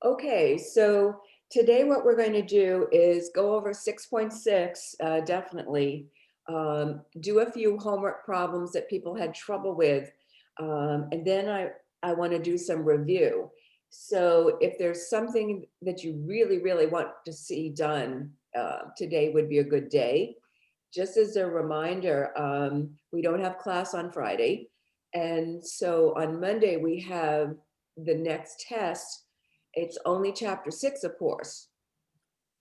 Okay, so today what we're going to do is go over 6.6, definitely. Do a few homework problems that people had trouble with. And then I want to do some review. So if there's something that you really want to see done, today would be a good day. Just as a reminder, we don't have class on Friday. And so on Monday, we have the next test. It's only chapter 6, of course.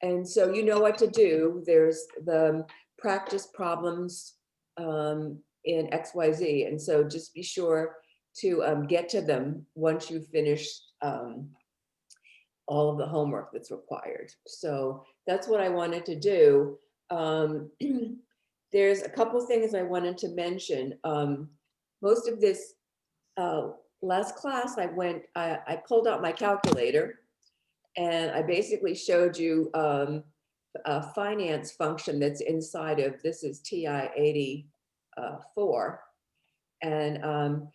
And so you know what to do. There's the practice problems in XYZ. And so just be sure to get to them once you've finished all of the homework that's required. So that's what I wanted to do. Um, there's a couple things I wanted to mention. Most of this last class I pulled out my calculator and I basically showed you a finance function that's inside of, this is TI 84. And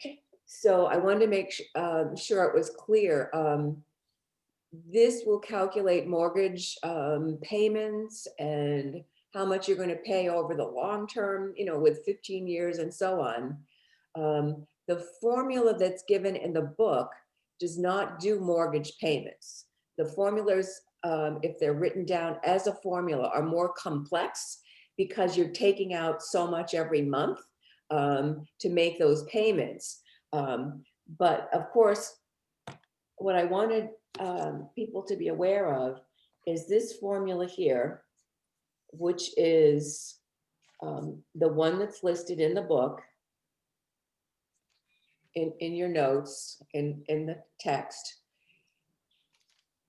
so I wanted to make sure it was clear. This will calculate mortgage payments and how much you're going to pay over the long term, with 15 years and so on. The formula that's given in the book does not do mortgage payments. The formulas, if they're written down as a formula, are more complex because you're taking out so much every month to make those payments. But of course, what I wanted people to be aware of is this formula here, which is the one that's listed in the book, in your notes, in the text,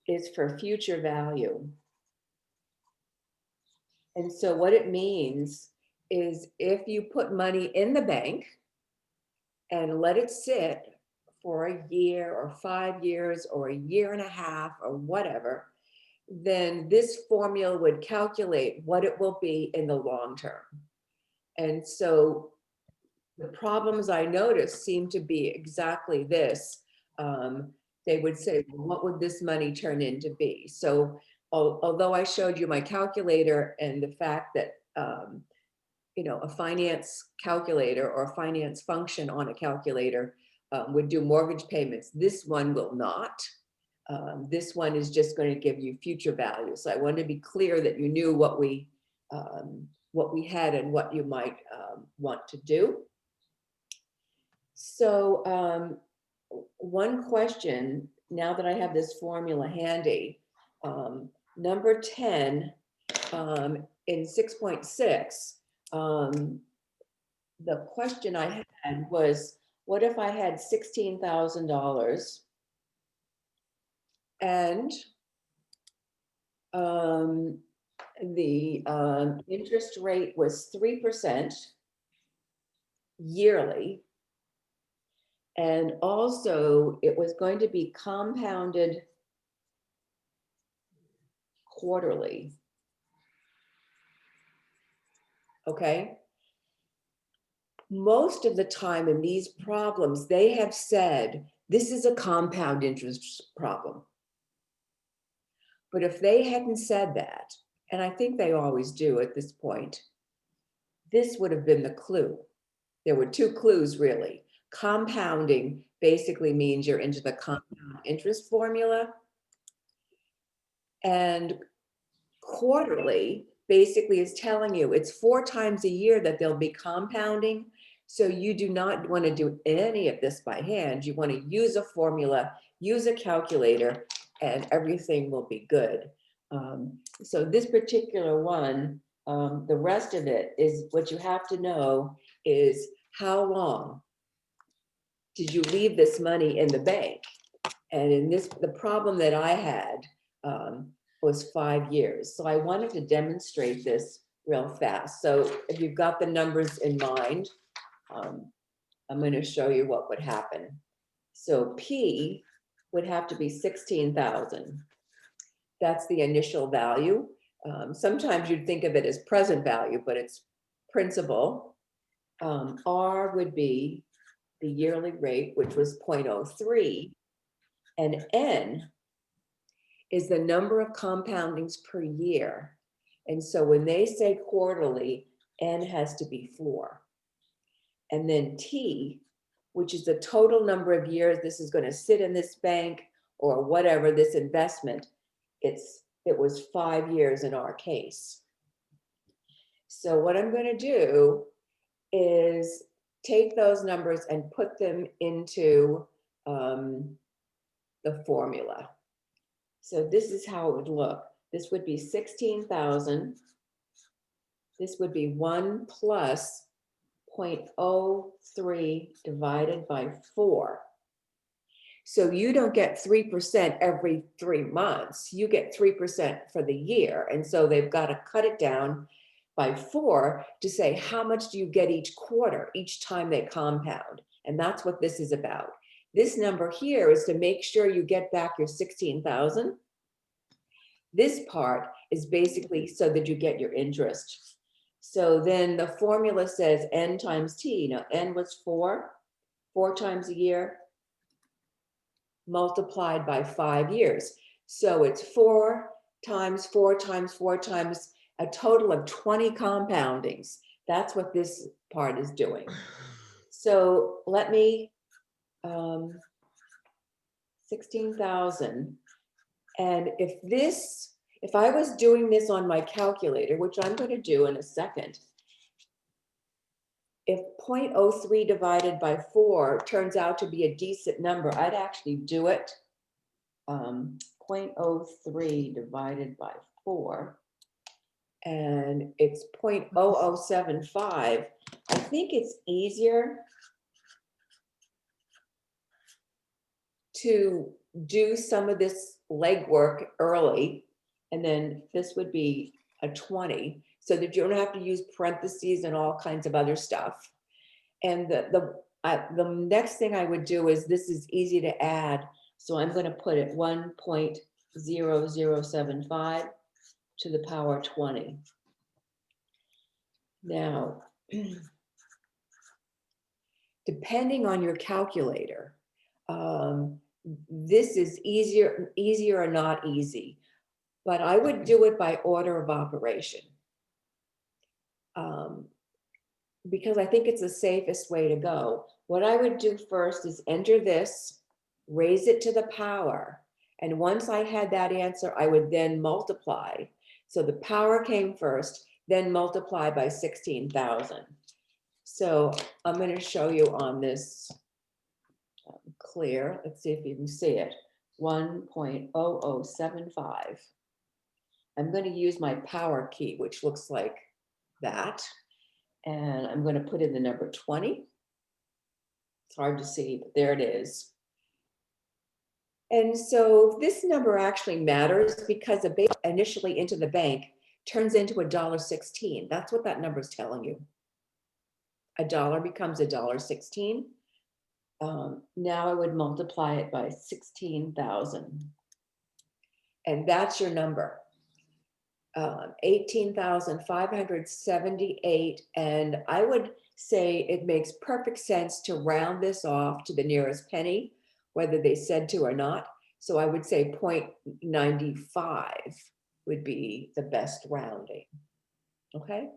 is for future value. And so what it means is if you put money in the bank and let it sit for a year or 5 years or a year and a half or whatever, then this formula would calculate what it will be in the long term. And so the problems I noticed seem to be exactly this. They would say, well, what would this money turn into be? So although I showed you my calculator and the fact that, a finance calculator or a finance function on a calculator would do mortgage payments, this one will not. This one is just going to give you future value. So I wanted to be clear that you knew what we had and what you might want to do. So one question, now that I have this formula handy, number 10 in 6.6, the question I had was, what if I had $16,000 and the interest rate was 3% yearly, and also it was going to be compounded quarterly. Okay. Most of the time in these problems, they have said this is a compound interest problem. But if they hadn't said that, and I think they always do at this point, this would have been the clue. There were two clues, really. Compounding basically means you're into the compound interest formula. And quarterly basically is telling you it's 4 times a year that they'll be compounding. So you do not want to do any of this by hand. You want to use a formula, use a calculator, and everything will be good. So this particular one, the rest of it is what you have to know is how long did you leave this money in the bank? And in this, the problem that I had was 5 years. So I wanted to demonstrate this real fast. So if you've got the numbers in mind, I'm going to show you what would happen. So P would have to be 16,000. That's the initial value. Sometimes you'd think of it as present value, but it's principal. R would be the yearly rate, which was 0.03. And N is the number of compoundings per year. And so when they say quarterly, N has to be 4. And then T, which is the total number of years this is going to sit in this bank or whatever, this investment, it was 5 years in our case. So what I'm going to do is take those numbers and put them into the formula. So this is how it would look. This would be 16,000. This would be 1 plus 0.03 divided by 4. So you don't get 3% every 3 months. You get 3% for the year. And so they've got to cut it down by 4 to say how much do you get each quarter, each time they compound. And that's what this is about. This number here is to make sure you get back your 16,000. This part is basically so that you get your interest. So then the formula says N times T. Now N was 4 times a year, multiplied by 5 years. So it's 4 times 4 times 4 times a total of 20 compoundings. That's what this part is doing. So let me, 16,000. And if I was doing this on my calculator, which I'm going to do in a second, if 0.03 divided by 4 turns out to be a decent number, I'd actually do it. 0.03 divided by 4, and it's 0.0075. I think it's easier to do some of this legwork early, and then this would be a 20, so that you don't have to use parentheses and all kinds of other stuff. And the next thing I would do is, this is easy to add, so I'm going to put it 1.0075 to the power 20. Now, depending on your calculator, this is easier or not easy, but I would do it by order of operation, because I think it's the safest way to go. What I would do first is enter this, raise it to the power, and once I had that answer, I would then multiply. So the power came first, then multiply by 16,000. So I'm going to show you on this clear. Let's see if you can see it. 1.0075. I'm going to use my power key, which looks like that. And I'm going to put in the number 20. It's hard to see, but there it is. And so this number actually matters because a base initially into the bank turns into $1.16. That's what that number is telling you. $1 becomes $1.16. Now I would multiply it by 16,000. And that's your number. 18,578. And I would say it makes perfect sense to round this off to the nearest penny, whether they said to or not. So I would say 0.95 would be the best rounding. Okay.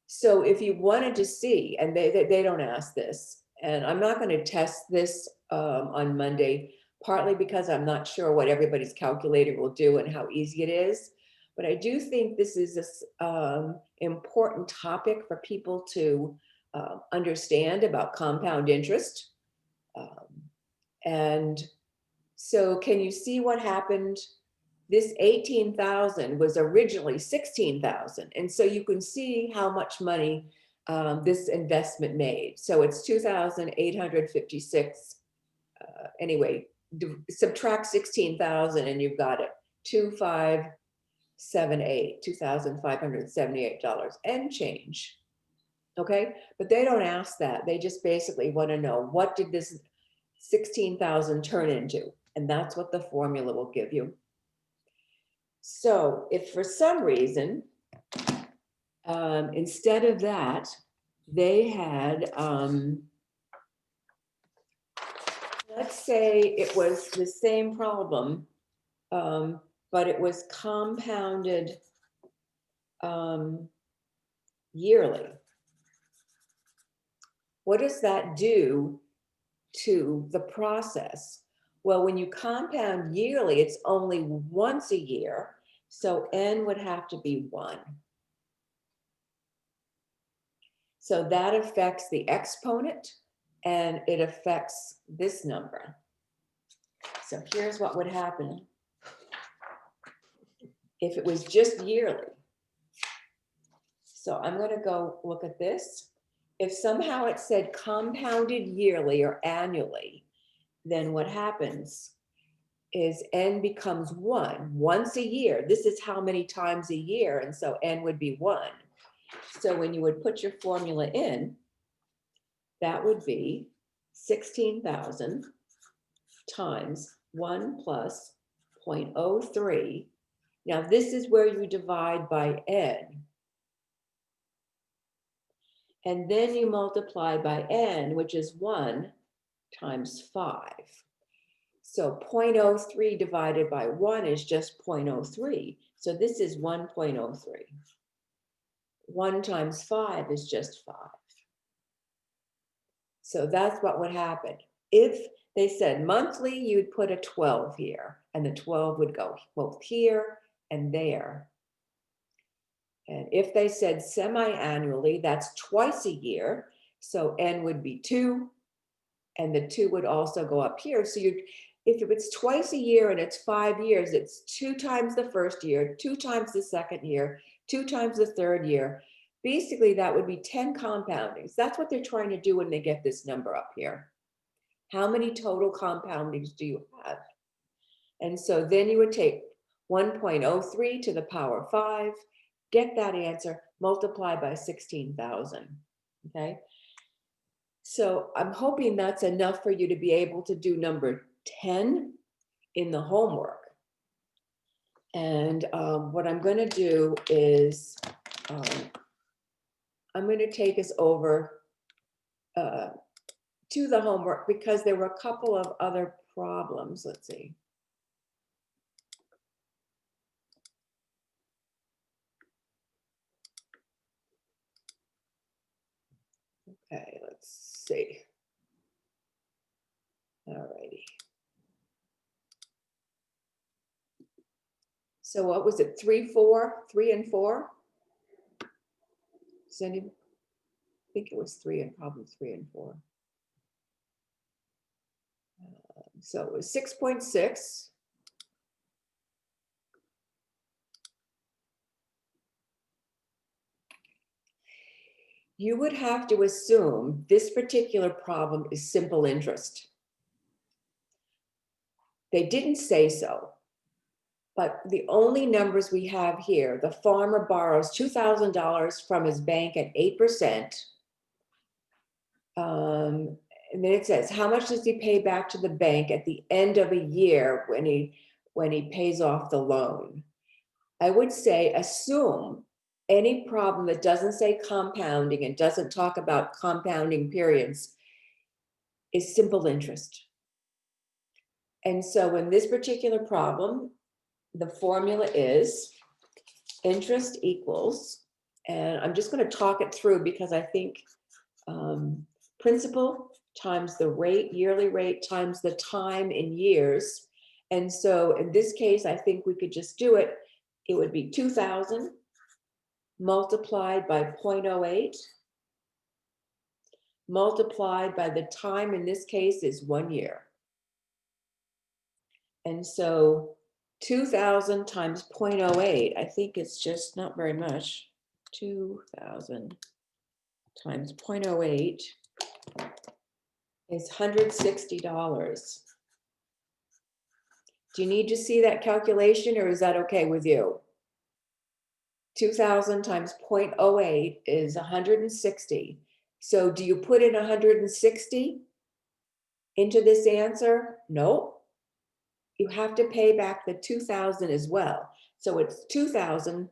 So if you wanted to see, and they don't ask this, and I'm not going to test this on Monday, partly because I'm not sure what everybody's calculator will do and how easy it is. But I do think this is an important topic for people to understand about compound interest. And so can you see what happened? This 18,000 was originally 16,000. And so you can see how much money this investment made. So it's 2,856. Anyway, subtract 16,000 and you've got it. 2,578 dollars and change. Okay, but they don't ask that. They just basically want to know, what did this 16,000 turn into? And that's what the formula will give you. So if for some reason, instead of that, they had, let's say it was the same problem, but it was compounded yearly. What does that do to the process? Well, when you compound yearly, it's only once a year, so n would have to be 1. So that affects the exponent, and it affects this number. So here's what would happen if it was just yearly. So I'm going to go look at this. If somehow it said compounded yearly or annually, then what happens is n becomes 1 once a year. This is how many times a year, and so n would be 1. So when you would put your formula in, that would be 16,000 times 1 plus 0.03. Now this is where you divide by n. And then you multiply by n, which is 1 times 5. So 0.03 divided by 1 is just 0.03. So this is 1.03. 1 times 5 is just 5. So that's what would happen. If they said monthly, you'd put a 12 here, and the 12 would go both here and there. And if they said semi-annually, that's twice a year. So n would be 2, and the 2 would also go up here. So if it's twice a year and it's 5 years, it's 2 times the first year, 2 times the second year, 2 times the third year. Basically, that would be 10 compoundings. That's what they're trying to do when they get this number up here. How many total compoundings do you have? And so then you would take 1.03 to the power 5, get that answer, multiply by 16,000, okay? So I'm hoping that's enough for you to be able to do number 10 in the homework. And what I'm going to do is I'm going to take us over to the homework because there were a couple of other problems. Let's see. Okay, let's see. All righty. So what was it? 3, 4, 3 and 4? Does anyone think it was 3 and problem 3 and 4? So it was 6.6. You would have to assume this particular problem is simple interest. They didn't say so, but the only numbers we have here, the farmer borrows $2,000 from his bank at 8%. And then it says, how much does he pay back to the bank at the end of a year when he pays off the loan? I would say assume any problem that doesn't say compounding and doesn't talk about compounding periods is simple interest. And so in this particular problem, the formula is interest equals, and I'm just going to talk it through because I think principal times the rate, yearly rate, times the time in years. And so in this case, I think we could just do it. It would be 2,000 multiplied by 0.08 multiplied by the time in this case is 1 year. And so 2,000 times 0.08, I think it's just not very much. 2,000 times 0.08 is $160. Do you need to see that calculation or is that okay with you? 2,000 times 0.08 is 160. So do you put in 160 into this answer? No. You have to pay back the 2,000 as well. So it's 2,000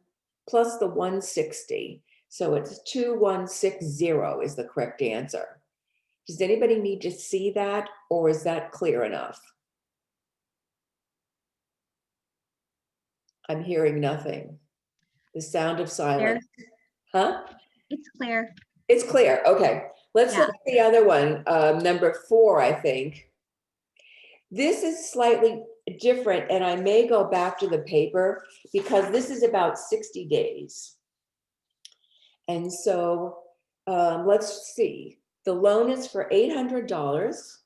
plus the 160. So it's 2,160 is the correct answer. Does anybody need to see that or is that clear enough? I'm hearing nothing. The sound of silence. Clear. Huh? It's clear. It's clear. Okay. Let's Yeah. look at the other one, number 4, I think. This is slightly different, and I may go back to the paper because this is about 60 days. And so let's see. The loan is for $800.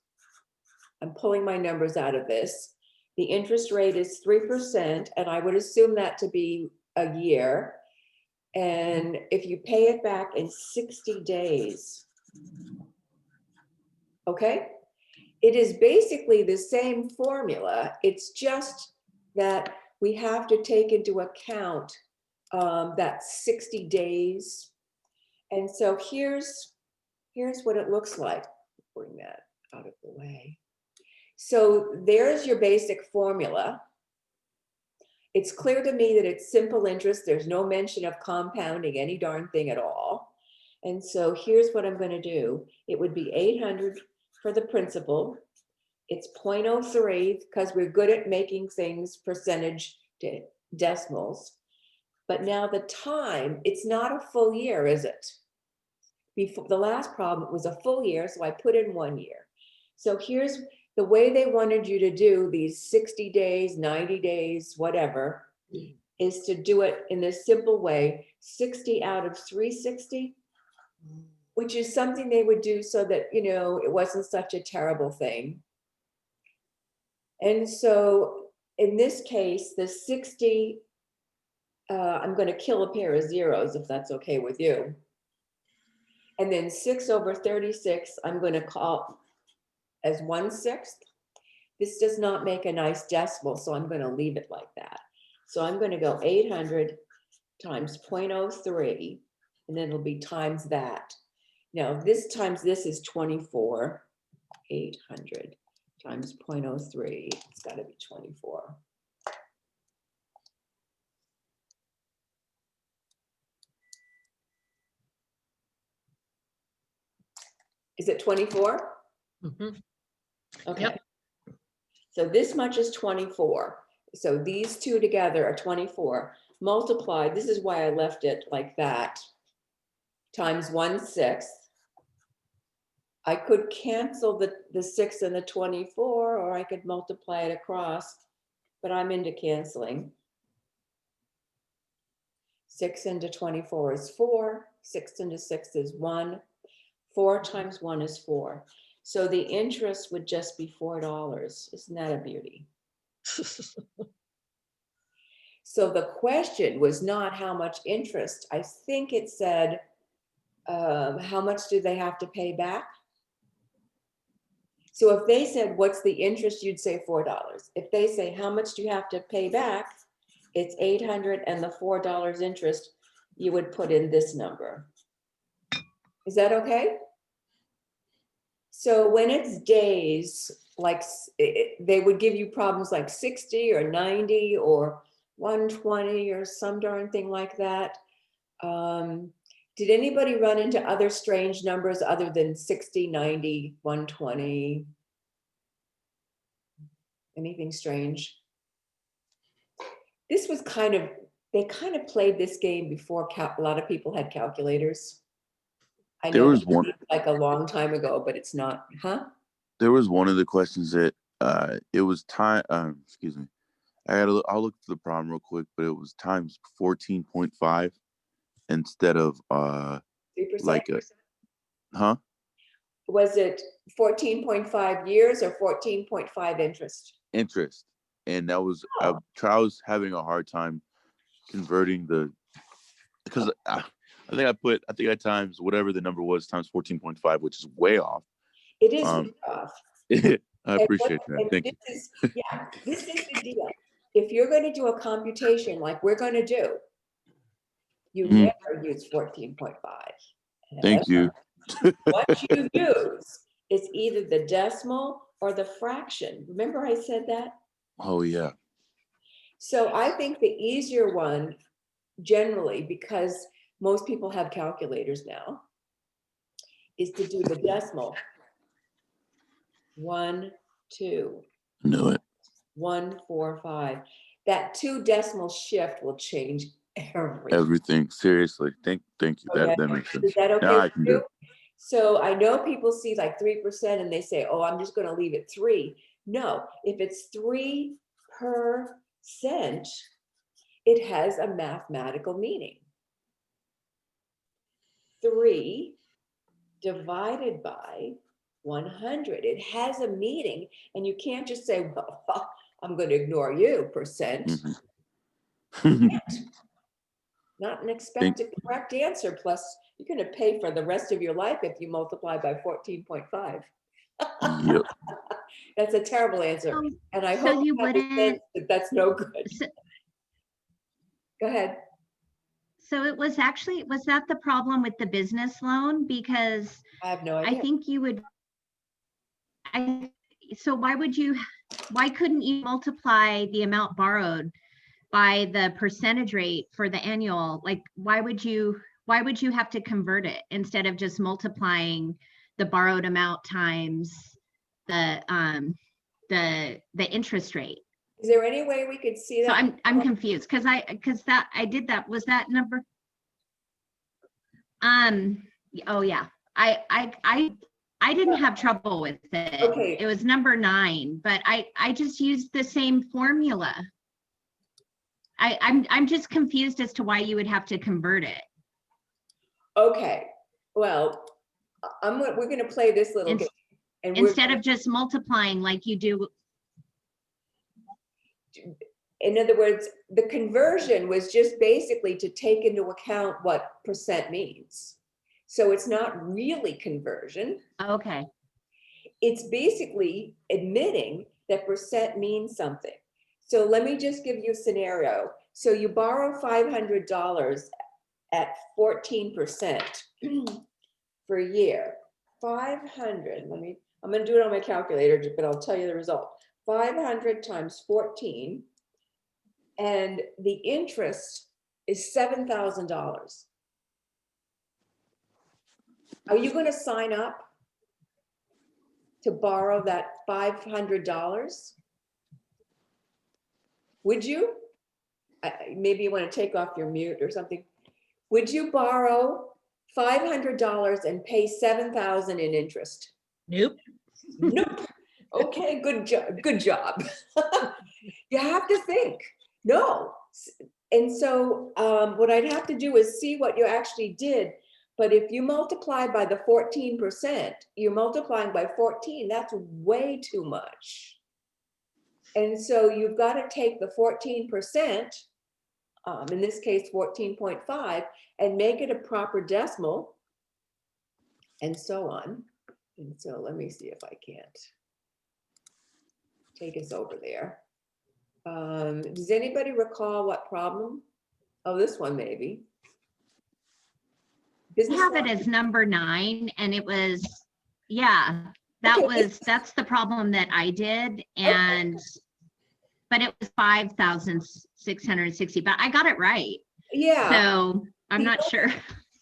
I'm pulling my numbers out of this. The interest rate is 3%, and I would assume that to be a year. And if you pay it back in 60 days, okay? It is basically the same formula. It's just that we have to take into account that 60 days. And so here's what it looks like. Bring that out of the way. So there's your basic formula. It's clear to me that it's simple interest. There's no mention of compounding any darn thing at all. And so here's what I'm going to do. It would be 800 for the principal. It's 0.03 because we're good at making things percentage to decimals. But now the time, it's not a full year, is it? Before the last problem, it was a full year, so I put in 1 year. So here's the way they wanted you to do these 60 days, 90 days, whatever, is to do it in this simple way, 60 out of 360, which is something they would do so that, you know, it wasn't such a terrible thing. And so in this case, the 60, I'm going to kill a pair of zeros if that's okay with you. And then 6 over 36, I'm going to call as 1/6. This does not make a nice decimal, so I'm going to leave it like that. So I'm going to go 800 times 0.03, and then it'll be times that. Now this times this is 24. 800 times 0.03, it's got to be 24. Is it 24? Mhm. Okay. Yep. So this much is 24. So these two together are 24. Multiplied, this is why I left it like that, times 1/6. I could cancel the 6 and the 24, or I could multiply it across, but I'm into canceling. 6 into 24 is 4. 6 into 6 is 1. 4 times 1 is 4. So the interest would just be $4. Isn't that a beauty? So the question was not how much interest. I think it said, how much do they have to pay back? So if they said, what's the interest, you'd say $4. If they say, how much do you have to pay back? It's 800 and the $4 interest, you would put in this number. Is that okay? So when it's days, like they would give you problems like 60 or 90 or 120 or some darn thing like that. Did anybody run into other strange numbers other than 60, 90, 120? Anything strange? This was kind of, they kind of played this game before a lot of people had calculators. I There know was it one. seems like a long time ago, but it's not, huh? There was one of the questions that it was time. Excuse me. I'll look for the problem real quick, but it was times 14.5 instead of 3%? like a huh Was it 14.5 years or 14.5 interest? interest, and that was Oh. I was having a hard time converting because I think I times whatever the number was times 14.5, which is way off. It is way off. I appreciate that. Thank you. This is the deal. If you're going to do a computation like we're going to do, you never use 14.5. Thank you. What you use is either the decimal or the fraction. Remember I said that? Oh yeah. So I think the easier one generally, because most people have calculators now, is to do the decimal. 1, 2, Knew it. 1, 4, 5. that 2 decimal shift will change everything. Everything. Seriously. Thank you. Okay. That makes Is sense. that okay Now I with can do you? it. So I know people see like 3% and they say, oh, I'm just going to leave it 3. No, if it's 3%, it has a mathematical meaning. 3 divided by 100. It has a meaning, and you can't just say, well, I'm going to ignore you, percent. Mhm. Not an Thank, expected correct answer. Plus, you're going to pay for the rest of your life if you multiply by 14.5. yep. That's a terrible answer. So, And I so hope you you have the wouldn't, sense that that's no good. so, Go ahead. so it was actually, was that the problem with the business loan? Because I have no I idea. think you would, so why couldn't you multiply the amount borrowed by the percentage rate for the annual? Like, why would you have to convert it instead of just multiplying the borrowed amount times the interest rate? Is there any way we could see So that? I'm confused because I did that. Was that number? Oh yeah. I didn't have trouble with it. Okay. It was number 9, but I just used the same formula. I'm just confused as to why you would have to convert it. Okay. Well, we're going to play this little game. And Instead of just multiplying like you do. in other words, the conversion was just basically to take into account what percent means. So it's not really conversion. Okay. It's basically admitting that percent means something. So let me just give you a scenario. So you borrow $500 at 14% for a year. 500, I'm going to do it on my calculator, but I'll tell you the result. 500 times 14, and the interest is $7,000. Are you going to sign up to borrow that $500? Would you? Maybe you want to take off your mute or something. Would you borrow $500 and pay $7,000 in interest? Nope. Nope. Okay, good job. Good job. You have to think. No. And so what I'd have to do is see what you actually did. But if you multiply by the 14%, you're multiplying by 14. That's way too much. And so you've got to take the 14%, in this case 14.5, and make it a proper decimal, and so on. And so let me see if I can't take us over there. Does anybody recall what problem? Oh, this one maybe. I have it as number 9, and it was, yeah, that's the problem that I did. And but it was 5,660, but I got it right. Yeah. So I'm not sure.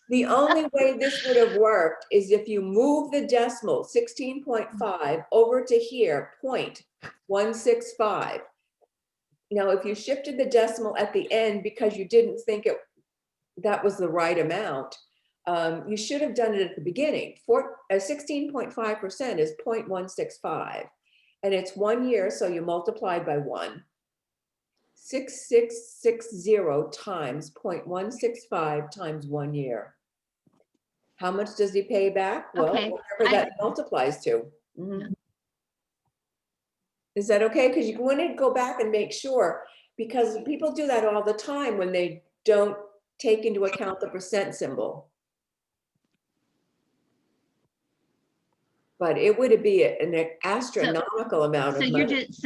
The only way this would have worked is if you move the decimal 16.5 over to here, 0.165. Now, if you shifted the decimal at the end because you didn't think that was the right amount, you should have done it at the beginning. 16.5% is 0.165, and it's 1 year, so you multiply by 1. 6660 times 0.165 times 1 year. How much does he pay back? Well, Okay. whatever that multiplies to. Mm-hmm. Is that okay? Because you want to go back and make sure, because people do that all the time when they don't take into account the percent symbol. But it would be an astronomical amount of money. You're just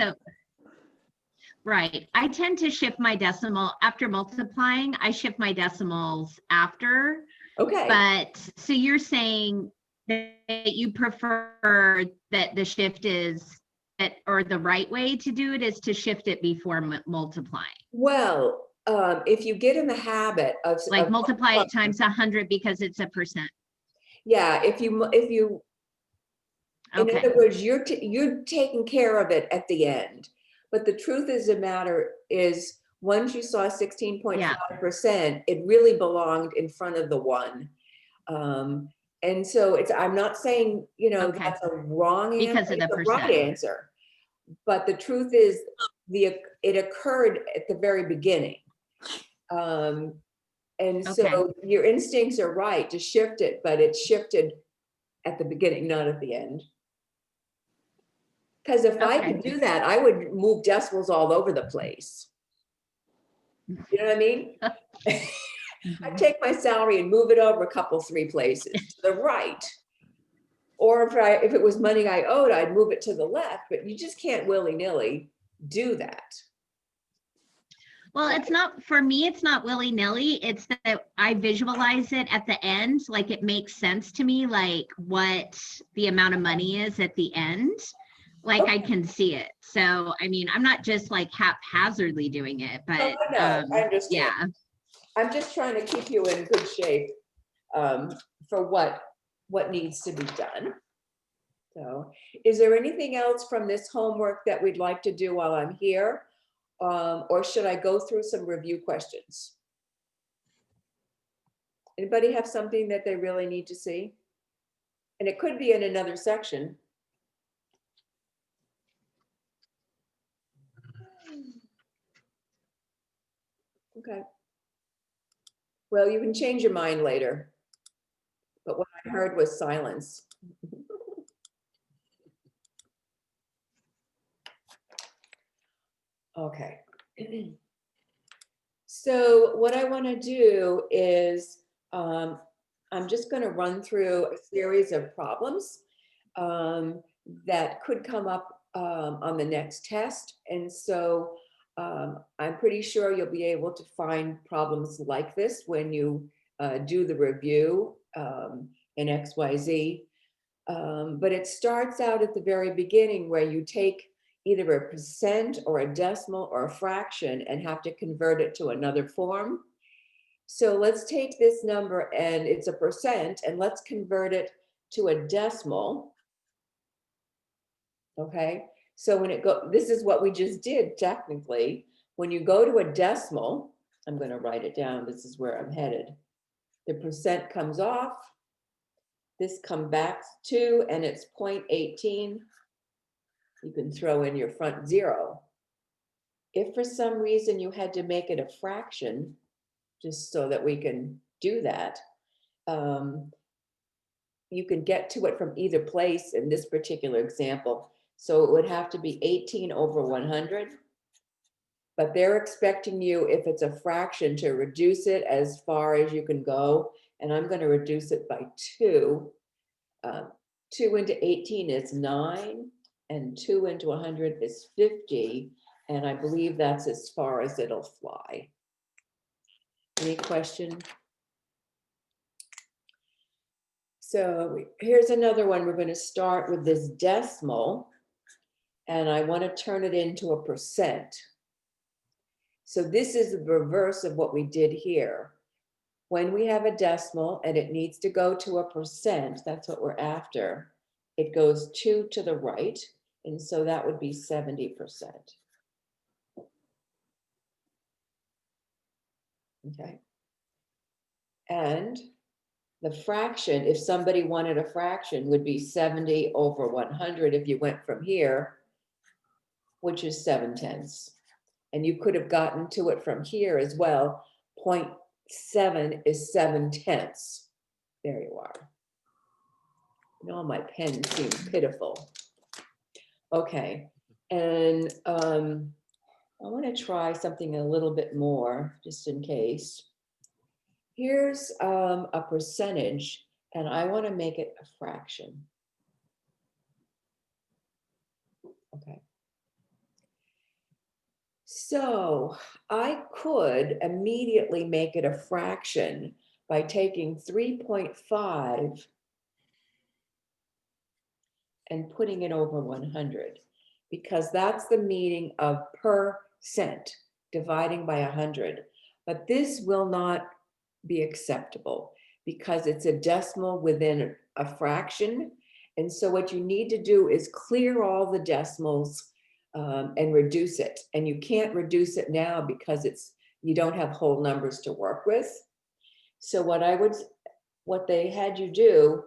right. I tend to shift my decimal after multiplying. I shift my decimals after. Okay. But so you're saying that you prefer that the shift is or the right way to do it is to shift it before multiplying. Well, if you get in the habit of multiply it times 100 because it's a percent. Yeah, if you in other words, you're taking care of it at the end. But the truth is the matter is, once you saw 16.5%, it really belonged in front of the 1. And so I'm not saying, Okay. that's a wrong answer. Because of the It's a right percent. answer. But the truth is, it occurred at the very beginning. And so Okay. your instincts are right to shift it, but it shifted at the beginning, not at the end. Because if I could Okay. do that, I would move decimals all over the place. You know what I mean? I'd take my salary and move it over a couple, 3 places to the right. Or if it was money I owed, I'd move it to the left, but you just can't willy-nilly do that. Well, it's not, for me, it's not willy-nilly. It's that I visualize it at the end, like it makes sense to me, like what the amount of money is at the end. Like I can see it. So, I mean, I'm not just like haphazardly doing it, but No, I understand. yeah. I'm just trying to keep you in good shape for what needs to be done. So, is there anything else from this homework that we'd like to do while I'm here? Or should I go through some review questions? Anybody have something that they really need to see? And it could be in another section. Okay. Well, you can change your mind later. But what I heard was silence. Okay. So what I want to do is I'm just going to run through a series of problems that could come up on the next test. And so I'm pretty sure you'll be able to find problems like this when you do the review in XYZ. But it starts out at the very beginning where you take either a percent or a decimal or a fraction and have to convert it to another form. So let's take this number and it's a percent and let's convert it to a decimal. Okay, so when this is what we just did technically. When you go to a decimal, I'm going to write it down. This is where I'm headed. The percent comes off. This comes back to, and it's 0.18. You can throw in your front 0. If for some reason you had to make it a fraction, just so that we can do that, you can get to it from either place in this particular example. So it would have to be 18 over 100. But they're expecting you, if it's a fraction, to reduce it as far as you can go. And I'm going to reduce it by 2. 2 into 18 is 9. And 2 into 100 is 50. And I believe that's as far as it'll fly. Any question? So here's another one. We're going to start with this decimal. And I want to turn it into a percent. So this is the reverse of what we did here. When we have a decimal and it needs to go to a percent, that's what we're after. It goes 2 to the right. And so that would be 70%. Okay. And the fraction, if somebody wanted a fraction, would be 70 over 100 if you went from here, which is 7/10. And you could have gotten to it from here as well. 0.7 is 7/10. There you are. No, my pen seems pitiful. Okay, and I want to try something a little bit more, just in case. Here's a percentage, and I want to make it a fraction. Okay. So I could immediately make it a fraction by taking 3.5 and putting it over 100, because that's the meaning of percent, dividing by 100. But this will not be acceptable because it's a decimal within a fraction. And so what you need to do is clear all the decimals and reduce it. And you can't reduce it now because you don't have whole numbers to work with. So what they had you do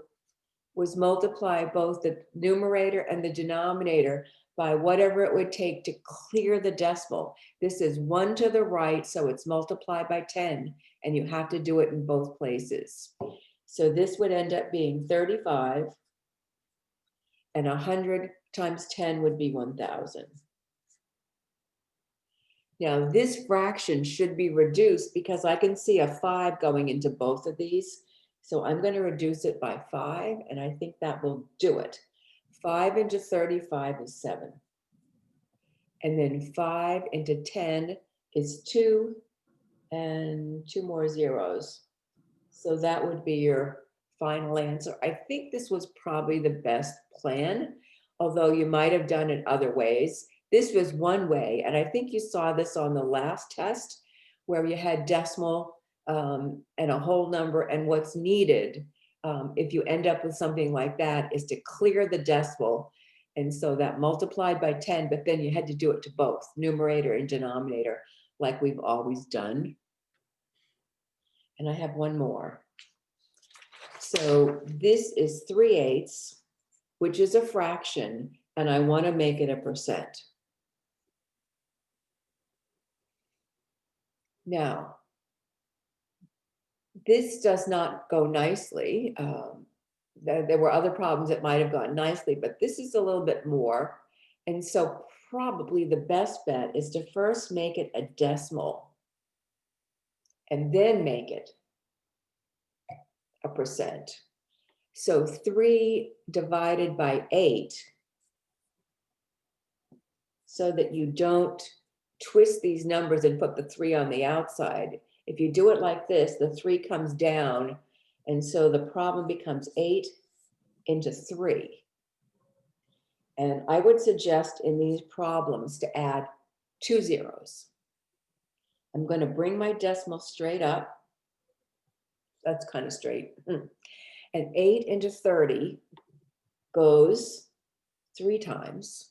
was multiply both the numerator and the denominator by whatever it would take to clear the decimal. This is 1 to the right, so it's multiplied by 10, and you have to do it in both places. So this would end up being 35, and 100 times 10 would be 1,000. Now this fraction should be reduced because I can see a 5 going into both of these. So I'm going to reduce it by 5, and I think that will do it. 5 into 35 is 7. And then 5 into 10 is 2, and 2 more zeros. So that would be your final answer. I think this was probably the best plan, although you might have done it other ways. This was one way, and I think you saw this on the last test where you had decimal and a whole number, and what's needed if you end up with something like that is to clear the decimal. And so that multiplied by 10, but then you had to do it to both numerator and denominator like we've always done. And I have one more. So this is 3/8, which is a fraction, and I want to make it a percent. Now, this does not go nicely. There were other problems that might have gone nicely, but this is a little bit more. And so probably the best bet is to first make it a decimal and then make it a percent. So 3 divided by 8, so that you don't twist these numbers and put the 3 on the outside. If you do it like this, the 3 comes down, and so the problem becomes 8 into 3. And I would suggest in these problems to add 2 zeros. I'm going to bring my decimal straight up. That's kind of straight. And 8 into 30 goes 3 times.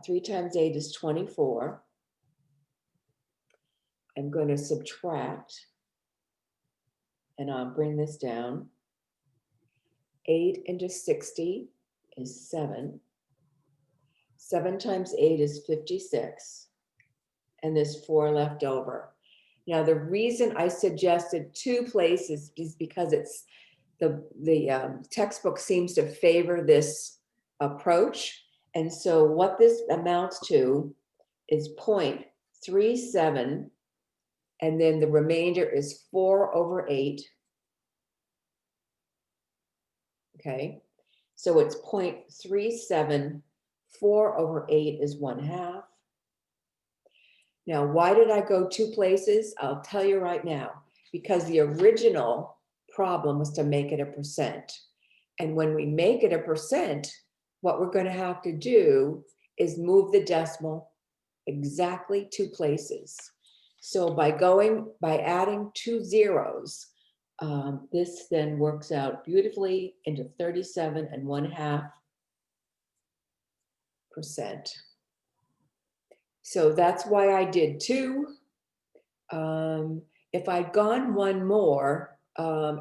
3 times 8 is 24. I'm going to subtract, and I'll bring this down. 8 into 60 is 7. 7 times 8 is 56. And there's 4 left over. Now, the reason I suggested 2 places is because it's the textbook seems to favor this approach. And so what this amounts to is 0.37, and then the remainder is 4/8. Okay, so it's 0.37. 4/8 is 1/2. Now, why did I go 2 places? I'll tell you right now, because the original problem was to make it a percent. And when we make it a percent, what we're going to have to do is move the decimal exactly 2 places. So by adding 2 zeros, this then works out beautifully into 37.5%. So that's why I did 2. If I'd gone one more,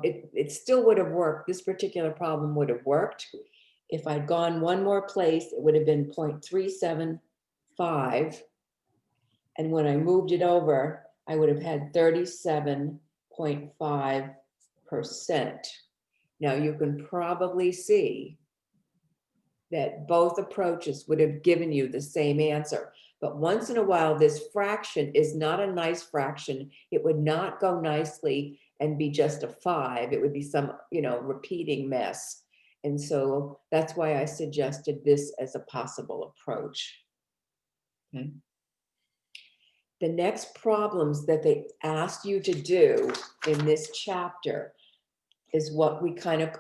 it still would have worked. This particular problem would have worked. If I'd gone one more place, it would have been 0.375. And when I moved it over, I would have had 37.5%. Now you can probably see that both approaches would have given you the same answer. But once in a while, this fraction is not a nice fraction. It would not go nicely and be just a 5. It would be some, repeating mess. And so that's why I suggested this as a possible approach. Okay. The next problems that they asked you to do in this chapter is what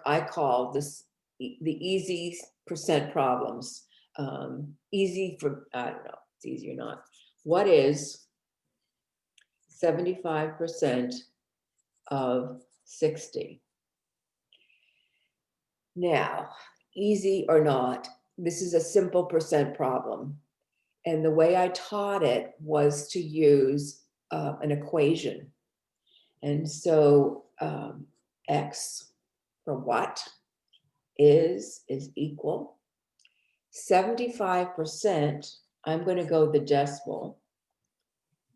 I call this the easy percent problems. Easy for, I don't know, it's easy or not. What is 75% of 60? Now, easy or not, this is a simple percent problem. And the way I taught it was to use an equation. And so X for what is equal 75%. I'm going to go the decimal.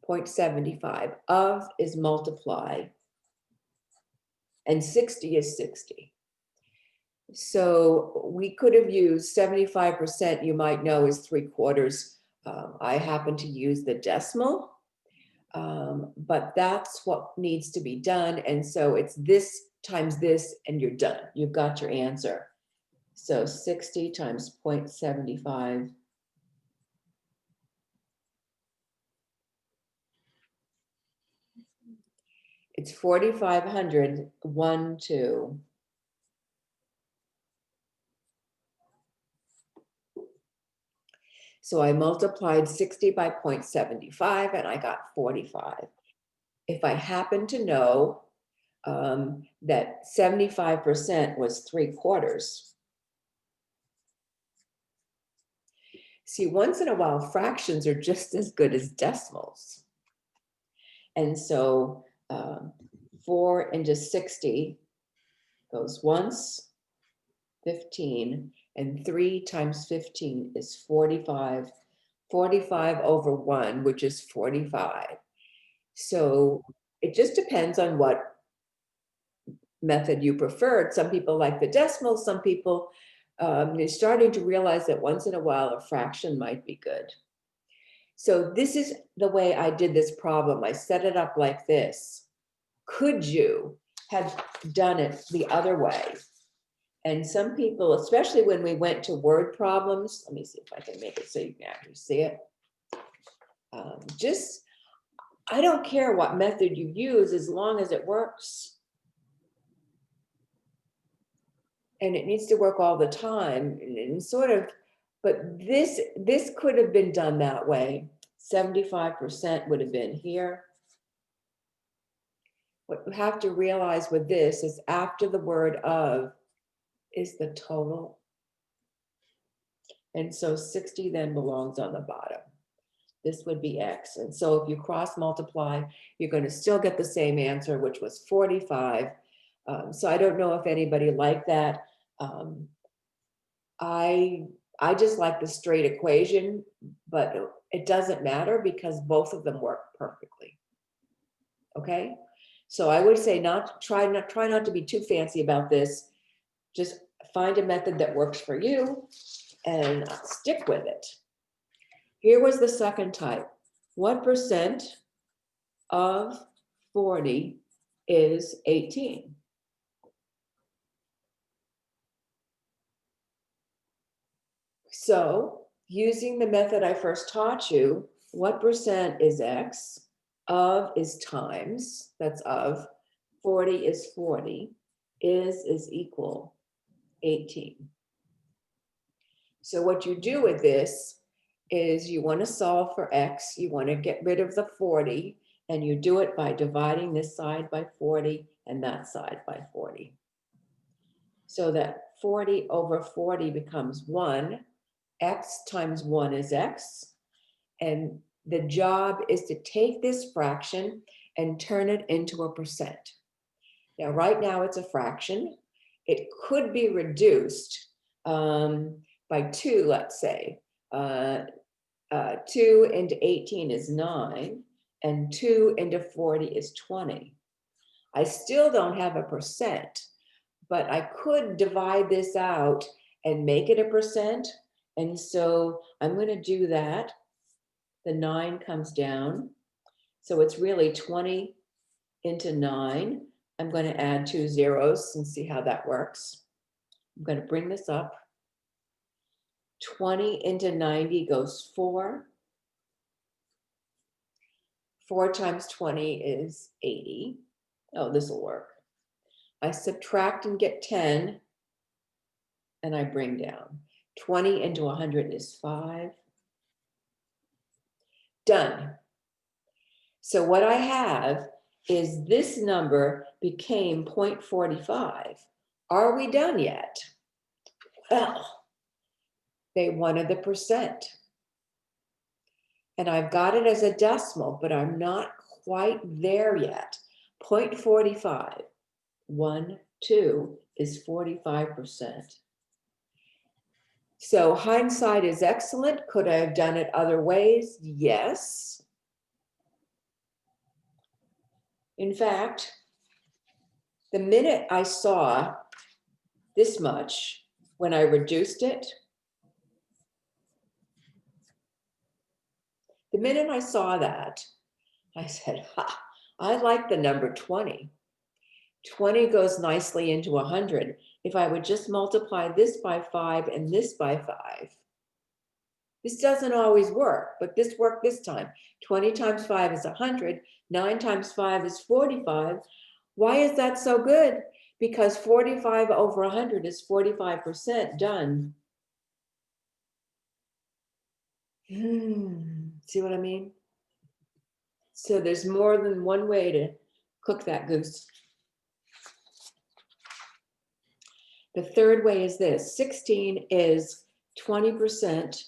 0.75 of is multiply, and 60 is 60. So we could have used 75%, you might know, is 3/4. I happen to use the decimal, but that's what needs to be done. And so it's this times this, and you're done. You've got your answer. So 60 times 0.75. It's 4,500, 1, 2. So I multiplied 60 by 0.75 and I got 45. If I happen to know that 75% was 3/4. See, once in a while, fractions are just as good as decimals. And so 4 into 60 goes once, 15, and 3 times 15 is 45. 45 over 1, which is 45. So it just depends on what method you preferred. Some people like the decimal, some people, you're starting to realize that once in a while a fraction might be good. So this is the way I did this problem. I set it up like this. Could you have done it the other way? And some people, especially when we went to word problems, let me see if I can make it so you can actually see it. I don't care what method you use as long as it works. And it needs to work all the time, and sort of, but this could have been done that way. 75% would have been here. What you have to realize with this is after the word of is the total. And so 60 then belongs on the bottom. This would be X. And so if you cross multiply, you're going to still get the same answer, which was 45. So I don't know if anybody liked that. I just like the straight equation, but it doesn't matter because both of them work perfectly. Okay, so I would say try not to be too fancy about this. Just find a method that works for you and stick with it. Here was the second type. What percent of 40 is 18? So using the method I first taught you, what percent is X? Of is times, that's of. 40 is 40. Is equal 18. So what you do with this is you want to solve for X, you want to get rid of the 40, and you do it by dividing this side by 40 and that side by 40. So that 40 over 40 becomes 1. X times 1 is X. And the job is to take this fraction and turn it into a percent. Now, right now it's a fraction. It could be reduced by 2, let's say. 2 into 18 is 9, and 2 into 40 is 20. I still don't have a percent, but I could divide this out and make it a percent. And so I'm going to do that. The 9 comes down. So it's really 20 into 9. I'm going to add 2 zeros and see how that works. I'm going to bring this up. 20 into 90 goes 4. 4 times 20 is 80. Oh, this will work. I subtract and get 10, and I bring down. 20 into 100 is 5. Done. So what I have is this number became 0.45. Are we done yet? Well, they wanted the percent. And I've got it as a decimal, but I'm not quite there yet. 0.45, 1, 2 is 45%. So hindsight is excellent. Could I have done it other ways? Yes. In fact, the minute I saw this much, when I reduced it, the minute I saw that, I said, ha, I like the number 20. 20 goes nicely into 100. If I would just multiply this by 5 and this by 5. This doesn't always work, but this worked this time. 20 times 5 is 100. 9 times 5 is 45. Why is that so good? Because 45 over 100 is 45% done. See what I mean? So there's more than one way to cook that goose. The third way is this. 16 is 20%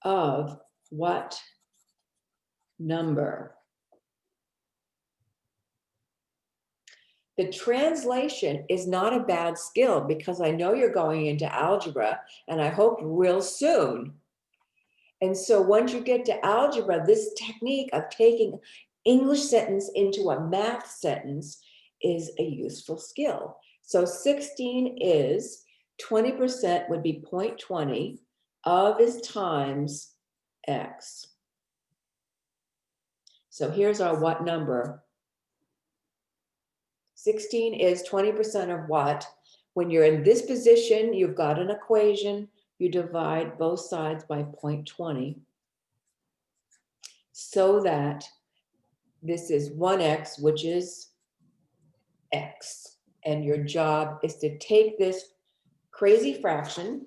of what number? The translation is not a bad skill because I know you're going into algebra and I hope real soon. And so once you get to algebra, this technique of taking English sentence into a math sentence is a useful skill. So 16 is 20% would be 0.20 of is times X. So here's our what number. 16 is 20% of what? When you're in this position, you've got an equation, you divide both sides by 0.20 so that this is 1x, which is x. And your job is to take this crazy fraction,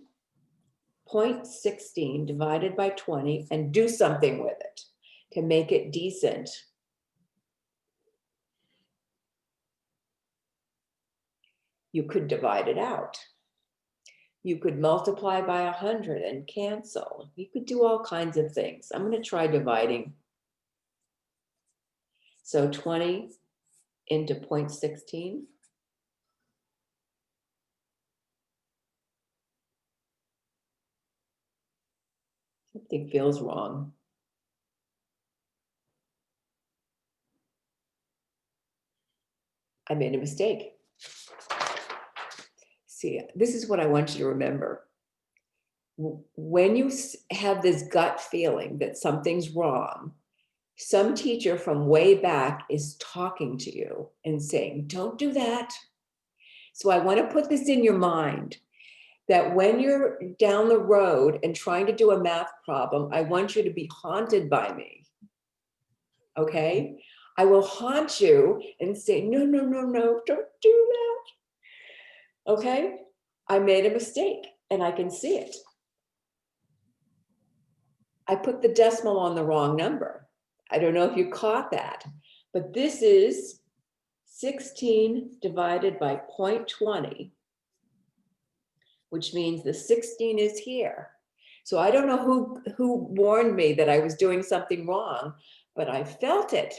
0.16 divided by 20, and do something with it to make it decent. You could divide it out. You could multiply by 100 and cancel. You could do all kinds of things. I'm going to try dividing. So 20 into 0.16. Something feels wrong. I made a mistake. See, this is what I want you to remember. When you have this gut feeling that something's wrong, some teacher from way back is talking to you and saying, don't do that. So I want to put this in your mind that when you're down the road and trying to do a math problem, I want you to be haunted by me. Okay? I will haunt you and say, no, no, no, no, don't do that. Okay? I made a mistake and I can see it. I put the decimal on the wrong number. I don't know if you caught that, but this is 16 divided by 0.20, which means the 16 is here. So I don't know who warned me that I was doing something wrong, but I felt it.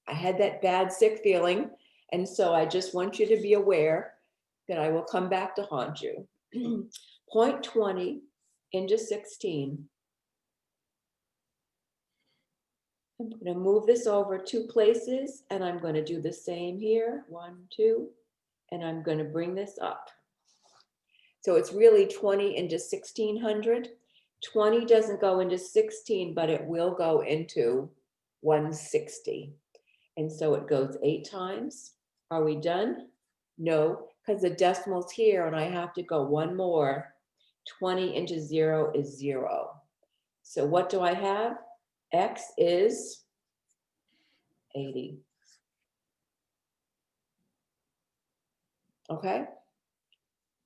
I had that bad, sick feeling. And so I just want you to be aware that I will come back to haunt you. 0.20 into 16. I'm going to move this over 2 places and I'm going to do the same here. 1, 2, and I'm going to bring this up. So it's really 20 into 1600. 20 doesn't go into 16, but it will go into 160. And so it goes 8 times. Are we done? No, because the decimal's here and I have to go one more. 20 into 0 is 0. So what do I have? X is 80. Okay?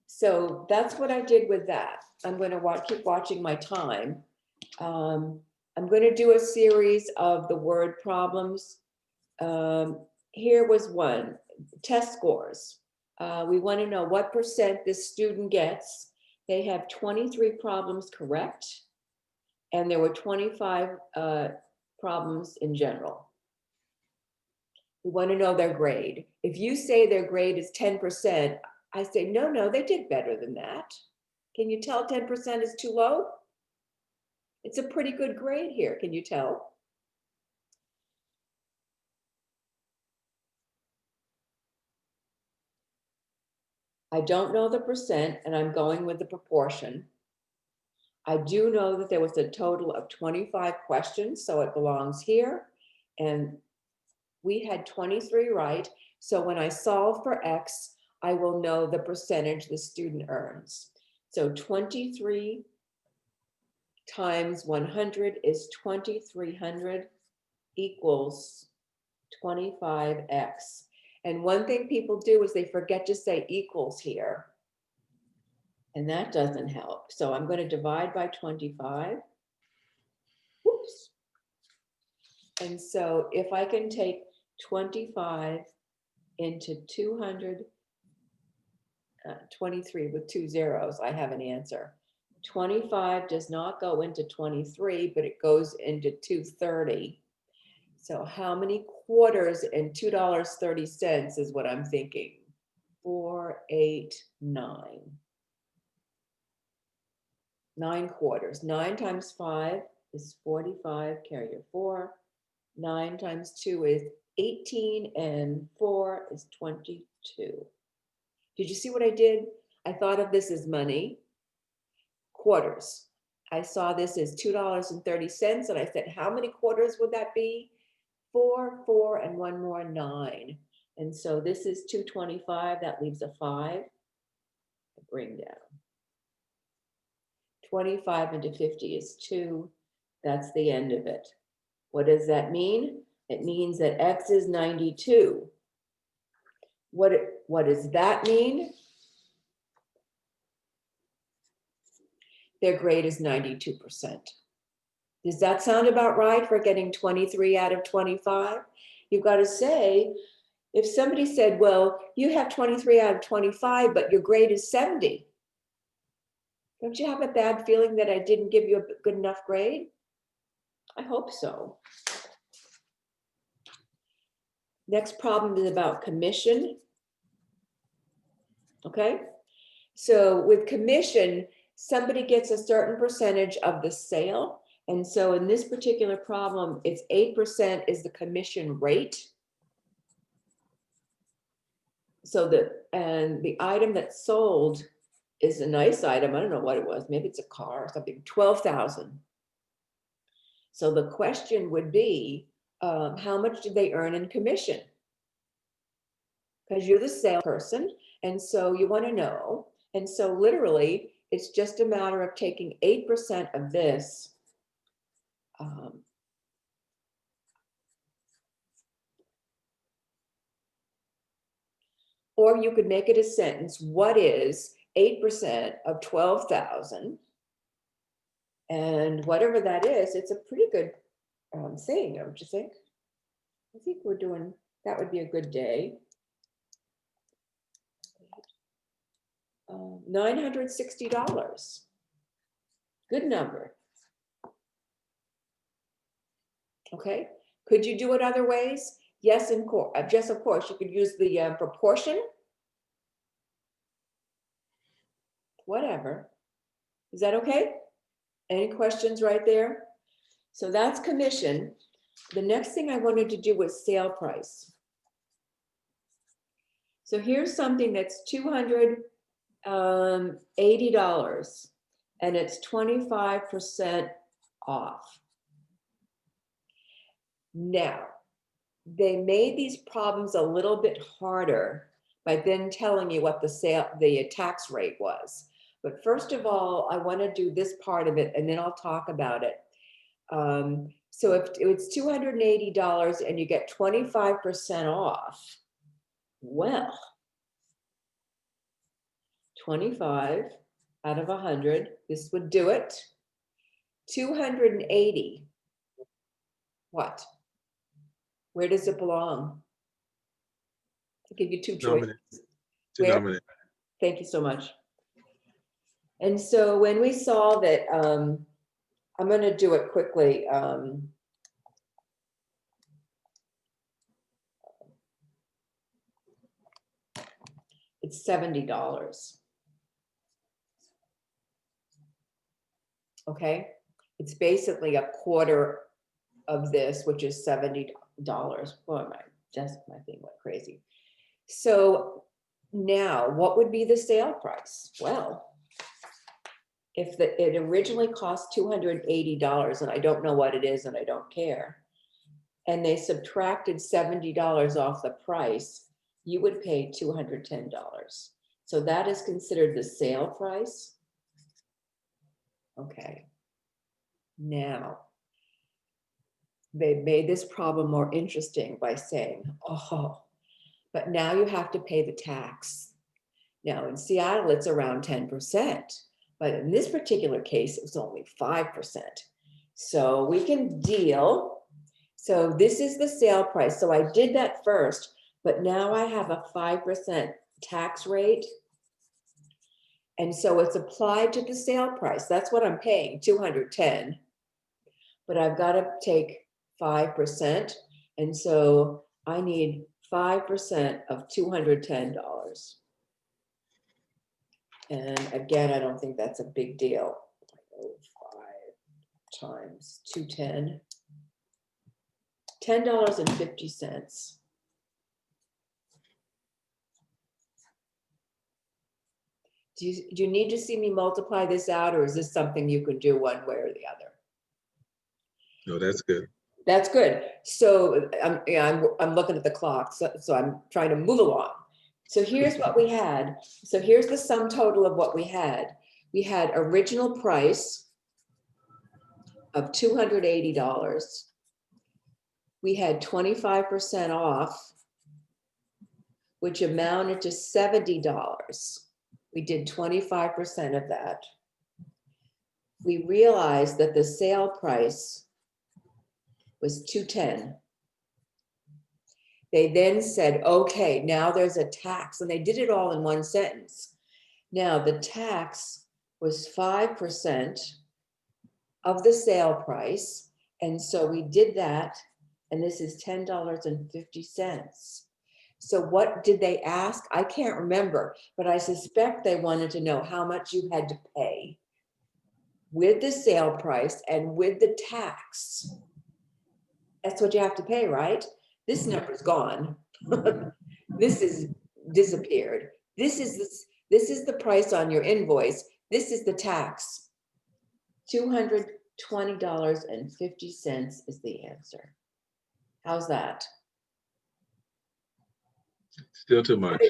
So that's what I did with that. I'm going to keep watching my time. I'm going to do a series of the word problems. Here was one, test scores. We want to know what % this student gets. They have 23 problems correct and there were 25 problems in general. We want to know their grade. If you say their grade is 10%, I say, no, they did better than that. Can you tell 10% is too low? It's a pretty good grade here. Can you tell? I don't know the percent, and I'm going with the proportion. I do know that there was a total of 25 questions, so it belongs here. And we had 23 right. So when I solve for X, I will know the percentage the student earns. So 23 times 100 is 2,300 equals 25X. And one thing people do is they forget to say equals here. And that doesn't help. So I'm going to divide by 25. Whoops. And so if I can take 25 into 223 with 2 zeros, I have an answer. 25 does not go into 23, but it goes into 230. So how many quarters and $2.30 is what I'm thinking? 4, 8, 9. 9 quarters. 9 times 5 is 45, carry your 4. 9 times 2 is 18, and 4 is 22. Did you see what I did? I thought of this as money. Quarters. I saw this as $2.30, and I said, how many quarters would that be? 4, 4, and 1 more, 9. And so this is 225. That leaves a 5. Bring down. 25 into 50 is 2. That's the end of it. What does that mean? It means that X is 92. What does that mean? Their grade is 92%. Does that sound about right for getting 23 out of 25? You've got to say, if somebody said, well, you have 23 out of 25, but your grade is 70. Don't you have a bad feeling that I didn't give you a good enough grade? I hope so. Next problem is about commission. Okay, so with commission, somebody gets a certain percentage of the sale. And so in this particular problem, it's 8% is the commission rate. So the item that's sold is a nice item. I don't know what it was. Maybe it's a car or something, 12,000. So the question would be, how much did they earn in commission? Because you're the salesperson, and so you want to know. And so literally, it's just a matter of taking 8% of this. Or you could make it a sentence. What is 8% of 12,000? And whatever that is, it's a pretty good thing, don't you think? I think we're doing, that would be a good day. $960. Good number. Okay, could you do it other ways? Yes, of course, you could use the proportion. Whatever. Is that okay? Any questions right there? So that's commission. The next thing I wanted to do was sale price. So here's something that's $280, and it's 25% off. Now, they made these problems a little bit harder by then telling you what the tax rate was. But first of all, I want to do this part of it, and then I'll talk about it. So if it's $280 and you get 25% off, well, 25 out of 100, this would do it. 280, what? Where does it belong? I'll give you two choices. Where? Thank you so much. And so when we solve it, I'm going to do it quickly. It's $70. Okay, it's basically a quarter of this, which is $70. Boy, my thing went crazy. So now, what would be the sale price? Well, if it originally cost $280, and I don't know what it is, and I don't care, and they subtracted $70 off the price, you would pay $210. So that is considered the sale price. Okay. Now, they made this problem more interesting by saying, oh, but now you have to pay the tax. Now in Seattle, it's around 10%, but in this particular case, it was only 5%. So we can deal. So this is the sale price. So I did that first, but now I have a 5% tax rate. And so it's applied to the sale price. That's what I'm paying, $210. But I've got to take 5%. And so I need 5% of $210. And again, I don't think that's a big deal. 5 times 210, $10.50. Do you need to see me multiply this out, or is this something you can do one way or the other? No, that's good. That's good. So I'm looking at the clock, so I'm trying to move along. So here's what we had. So here's the sum total of what we had. We had original price of $280. We had 25% off, which amounted to $70. We did 25% of that. We realized that the sale price was $210. They then said, okay, now there's a tax, and they did it all in one sentence. Now the tax was 5% of the sale price, and so we did that, and this is $10.50. So what did they ask? I can't remember, but I suspect they wanted to know how much you had to pay with the sale price and with the tax. That's what you have to pay, right? This number's gone. This is disappeared. This is the price on your invoice. This is the tax. $220.50 is the answer. How's that? Still too much.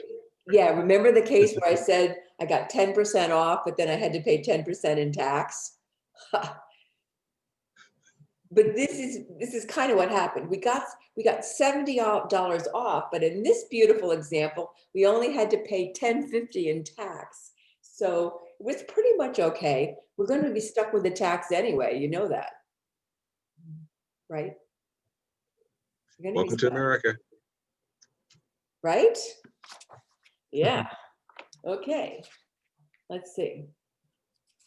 Yeah, remember the case where I said I got 10% off, but then I had to pay 10% in tax? But this is kind of what happened. We got $70 off, but in this beautiful example, we only had to pay $10.50 in tax. So it was pretty much okay. We're going to be stuck with the tax anyway. You know that, right? Welcome to America. Right? Yeah. Okay. Let's see.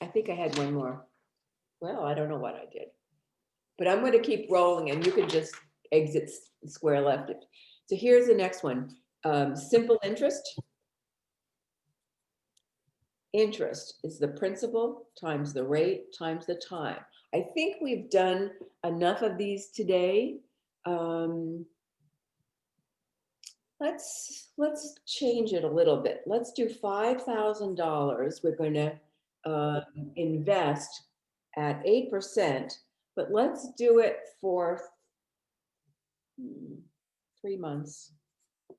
I think I had one more. Well, I don't know what I did. But I'm going to keep rolling, and you can just exit square left. So here's the next one. Simple interest. Interest is the principal times the rate times the time. I think we've done enough of these today. Let's change it a little bit. Let's do $5,000. We're going to invest at 8%. But let's do it for 3 months. I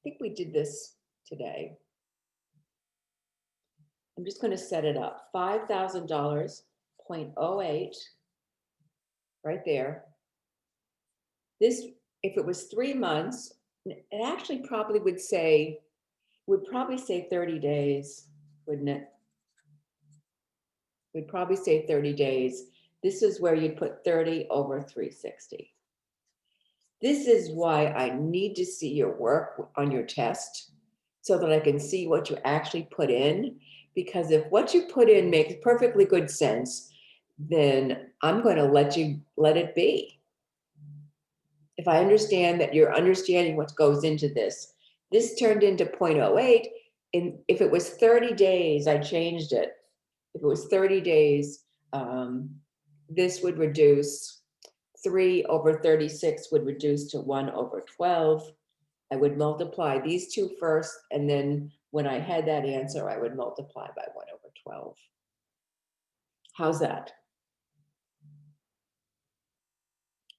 think we did this today. I'm just going to set it up. $5,000, 0.08, right there. This, if it was 3 months, it actually probably would probably say 30 days, wouldn't it? We'd probably say 30 days. This is where you'd put 30 over 360. This is why I need to see your work on your test so that I can see what you actually put in. Because if what you put in makes perfectly good sense, then I'm going to let it be. If I understand that you're understanding what goes into this, this turned into 0.08. And if it was 30 days, I changed it. If it was 30 days, this would reduce 3/36 would reduce to 1/12. I would multiply these two first, and then when I had that answer, I would multiply by 1/12. How's that?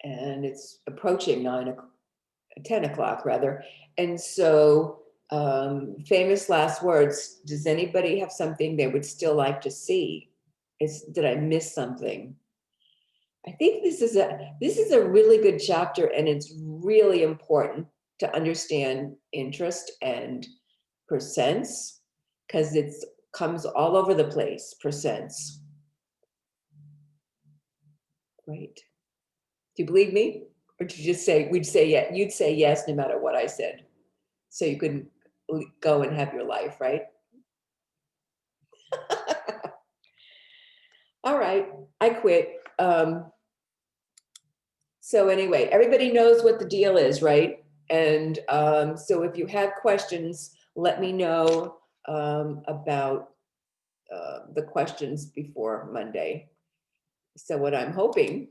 And it's approaching 10 o'clock rather. And so famous last words. Does anybody have something they would still like to see? Did I miss something? I think this is a really good chapter, and it's really important to understand interest and percents, because it comes all over the place, percents. Right. Do you believe me? Or did you just say, we'd say yeah, you'd say yes no matter what I said. So you can go and have your life, right? All right, I quit. So anyway, everybody knows what the deal is, right? And so if you have questions, let me know about the questions before Monday. So what I'm hoping